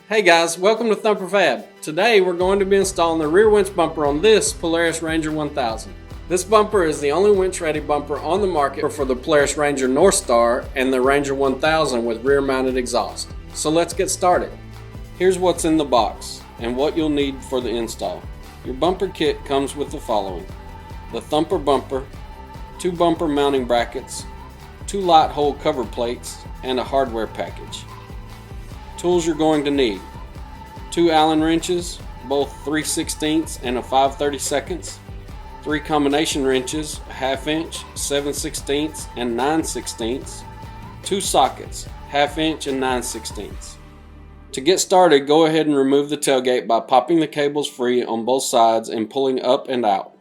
Hey guys, welcome to ThumperFab. Today we're going to be installing the rear winch bumper on this Polaris Ranger 1000. This bumper is the only winch ready bumper on the market for the Polaris Ranger Northstar and the Ranger 1000 with rear mounted exhaust. So let's get started. Here's what's in the box and what you'll need for the install. Your bumper kit comes with the following: the Thumper Bumper, 2 bumper mounting brackets, 2 light hole cover plates, and a hardware package. Tools you're going to need: 2 Allen wrenches, both 3/16 and a 5/32, 3 combination wrenches, 1/2 inch, 7/16 and 9/16, 2 sockets, 1/2 inch and 9/16. To get started, go ahead and remove the tailgate by popping the cables free on both sides and pulling up and out.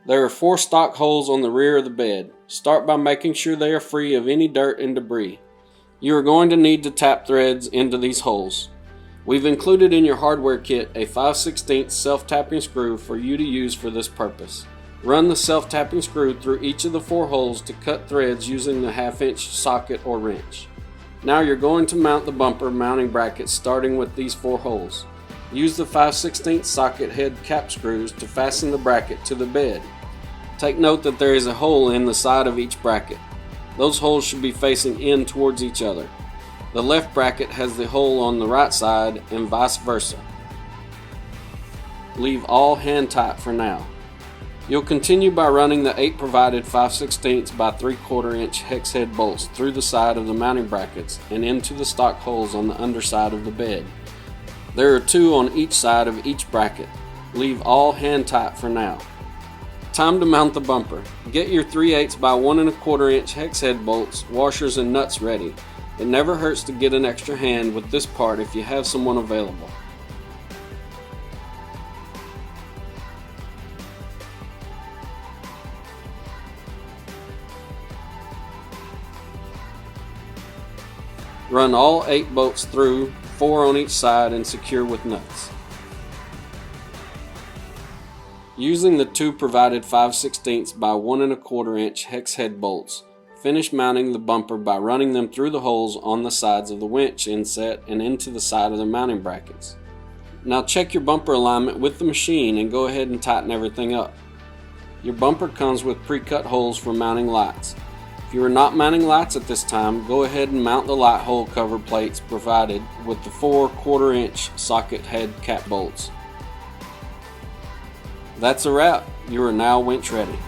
There are 4 stock holes on the rear of the bed. Start by making sure they are free of any dirt and debris. You are going to need to tap threads into these holes. We've included in your hardware kit a 5/16 self-tapping screw for you to use for this purpose. Run the self-tapping screw through each of the 4 holes to cut threads using the 1/2 inch socket or wrench. Now you're going to mount the bumper mounting brackets starting with these 4 holes. Use the 5/16 socket head cap screws to fasten the bracket to the bed. Take note that there is a hole in the side of each bracket. Those holes should be facing in towards each other. The left bracket has the hole on the right side and vice versa. Leave all hand tight for now. You'll continue by running the 8 provided 5/16 by 3/4 inch hex head bolts through the side of the mounting brackets and into the stock holes on the underside of the bed. There are 2 on each side of each bracket. Leave all hand tight for now. Time to mount the bumper. Get your 3/8 by 1 1/4 inch hex head bolts, washers, and nuts ready. It never hurts to get an extra hand with this part if you have someone available. Run all 8 bolts through, 4 on each side, and secure with nuts. Using the 2 provided 5/16 by 1 1/4 inch hex head bolts, finish mounting the bumper by running them through the holes on the sides of the winch inset and into the side of the mounting brackets. Now check your bumper alignment with the machine and go ahead and tighten everything up. Your bumper comes with pre-cut holes for mounting lights. If you are not mounting lights at this time, go ahead and mount the light hole cover plates provided with the 4 1/4 inch socket head cap bolts. That's a wrap. You are now winch ready.